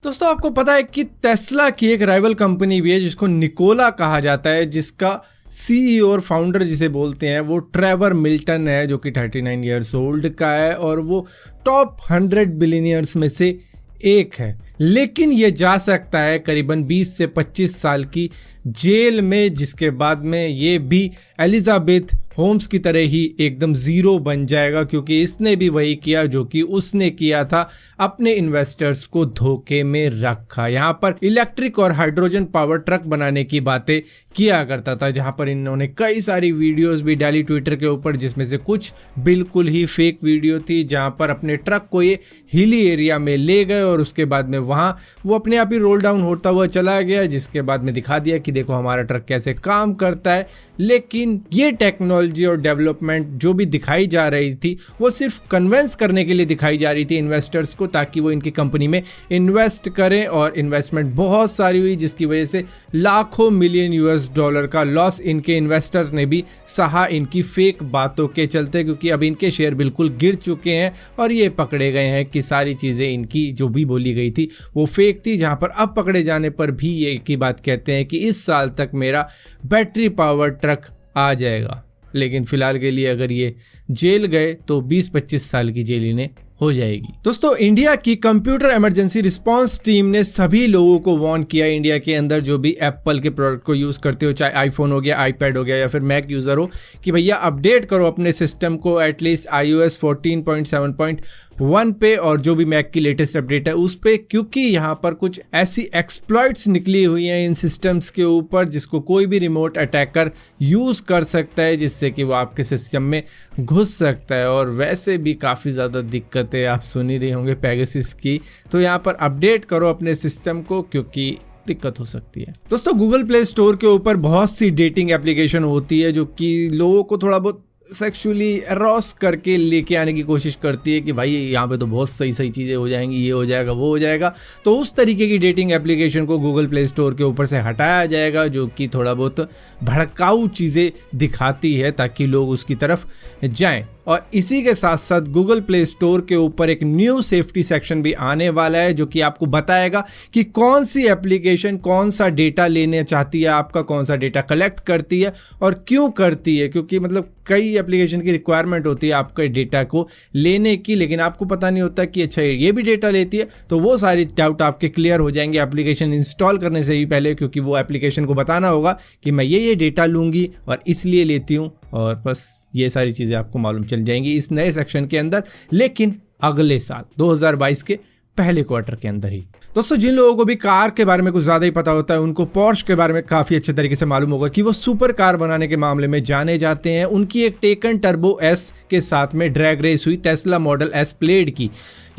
दोस्तों आपको पता है कि टेस्ला की एक राइवल कंपनी भी है जिसको निकोला कहा जाता है, जिसका सीईओ और फाउंडर जिसे बोलते हैं वो ट्रेवर मिल्टन है, जो कि 39 ईयर्स ओल्ड का है और वो टॉप 100 बिलियनियर्स में से एक है। लेकिन ये जा सकता है करीबन 20 से 25 साल की जेल में, जिसके बाद में ये भी एलिजाबेथ होम्स की तरह ही एकदम ज़ीरो बन जाएगा, क्योंकि इसने भी वही किया जो कि उसने किया था, अपने इन्वेस्टर्स को धोखे में रखा। यहाँ पर इलेक्ट्रिक और हाइड्रोजन पावर ट्रक बनाने की बातें किया करता था, जहाँ पर इन्होंने कई सारी वीडियोस भी डाली ट्विटर के ऊपर, जिसमें से कुछ बिल्कुल ही फेक वीडियो थी, जहाँ पर अपने ट्रक को ये हिली एरिया में ले गए और उसके बाद में वहाँ वो अपने आप ही रोल डाउन होता हुआ चला गया, जिसके बाद में दिखा दिया कि देखो हमारा ट्रक कैसे काम करता है। लेकिन ये टेक्नोलॉजी और डेवलपमेंट जो भी दिखाई जा रही थी वो सिर्फ कन्विंस करने के लिए दिखाई जा रही थी इन्वेस्टर्स को, ताकि वो इनकी कंपनी में इन्वेस्ट करें, और इन्वेस्टमेंट बहुत सारी हुई, जिसकी वजह से लाखों मिलियन यूएस डॉलर का लॉस इनके इन्वेस्टर ने भी सहा इनकी फेक बातों के चलते, क्योंकि अब इनके शेयर बिल्कुल गिर चुके हैं और ये पकड़े गए हैं कि सारी चीज़ें इनकी जो भी बोली गई थी वो फेक थी। जहाँ पर अब पकड़े जाने पर भी ये एक ही बात कहते हैं कि इस साल तक मेरा बैटरी पावर ट्रक आ जाएगा, लेकिन फिलहाल के लिए अगर ये जेल गए तो 20-25 साल की जेल इन्हें हो जाएगी। दोस्तों इंडिया की कंप्यूटर इमरजेंसी रिस्पांस टीम ने सभी लोगों को वार्न किया, इंडिया के अंदर जो भी एप्पल के प्रोडक्ट को यूज़ करते हो, चाहे आईफोन हो गया, आईपैड हो गया या फिर मैक यूज़र हो, कि भैया अपडेट करो अपने सिस्टम को एटलीस्ट iOS 14.7.1 पे, और जो भी मैक की लेटेस्ट अपडेट है उस पे, क्योंकि यहाँ पर कुछ ऐसी एक्सप्लॉइट्स निकली हुई हैं इन सिस्टम्स के ऊपर जिसको कोई भी रिमोट अटैकर यूज़ कर सकता है, जिससे कि वो आपके सिस्टम में घुस सकता है। और वैसे भी काफ़ी ज़्यादा दिक्कतें आप सुन ही रहे होंगे पेगासस की, तो यहाँ पर अपडेट करो अपने सिस्टम को, क्योंकि दिक्कत हो सकती है। दोस्तों गूगल प्ले स्टोर के ऊपर बहुत सी डेटिंग एप्लीकेशन होती है जो कि लोगों को थोड़ा बहुत सेक्सुअली एरोस करके लेके आने की कोशिश करती है कि भाई यहाँ पे तो बहुत सही सही चीज़ें हो जाएंगी, ये हो जाएगा, वो हो जाएगा। तो उस तरीके की डेटिंग एप्लीकेशन को गूगल प्ले स्टोर के ऊपर से हटाया जाएगा, जो कि थोड़ा बहुत भड़काऊ चीज़ें दिखाती है ताकि लोग उसकी तरफ जाएं। और इसी के साथ साथ गूगल प्ले स्टोर के ऊपर एक न्यू सेफ्टी सेक्शन भी आने वाला है, जो कि आपको बताएगा कि कौन सी एप्लीकेशन कौन सा डेटा लेने चाहती है आपका, कौन सा डेटा कलेक्ट करती है और क्यों करती है। क्योंकि मतलब कई एप्लीकेशन की रिक्वायरमेंट होती है आपके डेटा को लेने की, लेकिन आपको पता नहीं होता कि अच्छा ये भी डेटा लेती है। तो वो सारी डाउट आपके क्लियर हो जाएंगे एप्लीकेशन इंस्टॉल करने से ही पहले, क्योंकि वो एप्लीकेशन को बताना होगा कि मैं ये डेटा लूँगी और इसलिए लेती हूँ, और बस ये सारी चीज़ें आपको मालूम चल जाएंगी इस नए सेक्शन के अंदर, लेकिन अगले साल 2022 के पहले क्वार्टर के अंदर ही। दोस्तों जिन लोगों को भी कार के बारे में कुछ ज़्यादा ही पता होता है, उनको पोर्श के बारे में काफ़ी अच्छे तरीके से मालूम होगा कि वो सुपर कार बनाने के मामले में जाने जाते हैं। उनकी एक टेकन टर्बो एस के साथ में ड्रैग रेस हुई टेस्ला मॉडल एस प्लेड की।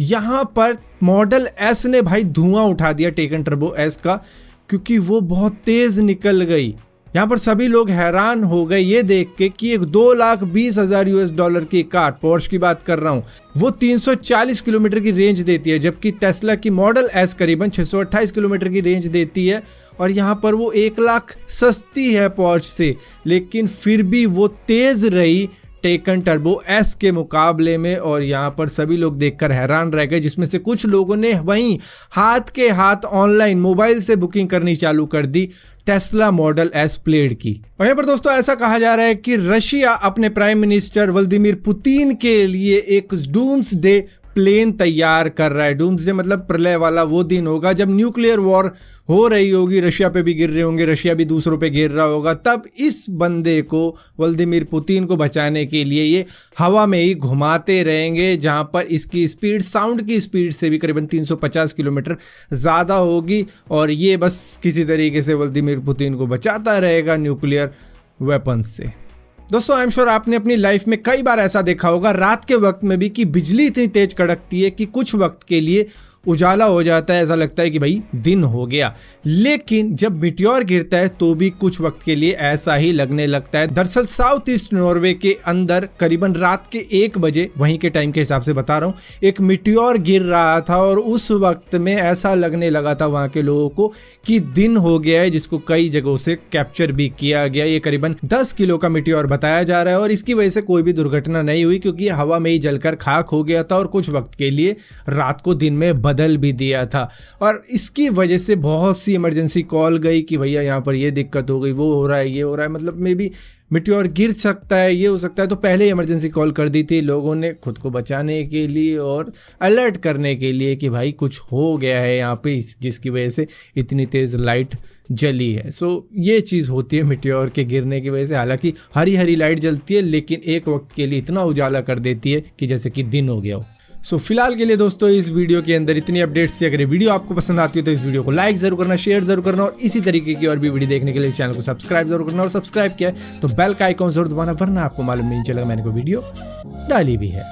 यहाँ पर मॉडल एस ने भाई धुआं उठा दिया टेकन टर्बो एस का, क्योंकि वो बहुत तेज़ निकल गई। यहाँ पर सभी लोग हैरान हो गए ये देख के कि एक 2,20,000 यूएस डॉलर की कार, पोर्श की बात कर रहा हूँ, वो 340 किलोमीटर की रेंज देती है, जबकि टेस्ला की मॉडल एस करीबन 628 किलोमीटर की रेंज देती है। और यहाँ पर वो 1 लाख सस्ती है पोर्श से, लेकिन फिर भी वो तेज़ रही टेकन टर्बो एस के मुकाबले में। और यहाँ पर सभी लोग देखकर हैरान रह गए, जिसमें से कुछ लोगों ने वहीं हाथ के हाथ ऑनलाइन मोबाइल से बुकिंग करनी चालू कर दी टेस्ला मॉडल एस प्लेड की। और यहाँ पर दोस्तों ऐसा कहा जा रहा है कि रशिया अपने प्राइम मिनिस्टर व्लादिमीर पुतिन के लिए एक डूम्सडे प्लेन तैयार कर रहा है। डूम्सडे मतलब प्रलय वाला वो दिन होगा जब न्यूक्लियर वॉर हो रही होगी, रशिया पे भी गिर रहे होंगे, रशिया भी दूसरों पे गिर रहा होगा, तब इस बंदे को व्लादिमीर पुतिन को बचाने के लिए ये हवा में ही घुमाते रहेंगे, जहाँ पर इसकी स्पीड साउंड की स्पीड से भी करीबन 350 किलोमीटर ज़्यादा होगी। और ये बस किसी तरीके से व्लादिमीर पुतिन को बचाता रहेगा न्यूक्लियर वेपन से। दोस्तों आई एम श्योर आपने अपनी लाइफ में कई बार ऐसा देखा होगा रात के वक्त में भी कि बिजली इतनी तेज कड़कती है कि कुछ वक्त के लिए उजाला हो जाता है, ऐसा लगता है कि भाई दिन हो गया। लेकिन जब मिट्योर गिरता है तो भी कुछ वक्त के लिए ऐसा ही लगने लगता है। दरअसल साउथ ईस्ट नॉर्वे के अंदर करीबन रात के 1 बजे, वहीं के टाइम के हिसाब से बता रहा हूँ, एक मिट्योर गिर रहा था और उस वक्त में ऐसा लगने लगा था वहाँ के लोगों को कि दिन हो गया है, जिसको कई जगहों से कैप्चर भी किया गया। ये करीबन 10 किलो का मिट्योर बताया जा रहा है और इसकी वजह से कोई भी दुर्घटना नहीं हुई, क्योंकि हवा में ही जलकर खाक हो गया था और कुछ वक्त के लिए रात को दिन में बदल बदल भी दिया था। और इसकी वजह से बहुत सी इमरजेंसी कॉल गई कि भैया यहाँ पर ये दिक्कत हो गई, वो हो रहा है, ये हो रहा है, मतलब मे बी मिट्योर गिर सकता है, ये हो सकता है। तो पहले ही इमरजेंसी कॉल कर दी थी लोगों ने खुद को बचाने के लिए और अलर्ट करने के लिए कि भाई कुछ हो गया है यहाँ पे, जिसकी वजह से इतनी तेज़ लाइट जली है। सो ये चीज़ होती है मिट्योर के गिरने की वजह से। हालांकि हरी हरी लाइट जलती है लेकिन एक वक्त के लिए इतना उजाला कर देती है कि जैसे कि दिन हो गया हो। सो फिलहाल के लिए दोस्तों इस वीडियो के अंदर इतनी अपडेट्स थी। अगर ये वीडियो आपको पसंद आती है तो इस वीडियो को लाइक जरूर करना, शेयर जरूर करना और इसी तरीके की और भी वीडियो देखने के लिए इस चैनल को सब्सक्राइब जरूर करना। और सब्सक्राइब किया है तो बेल का आइकॉन जरूर दबाना, वरना आपको मालूम नहीं चलेगा मैंने कोई वीडियो डाली भी है।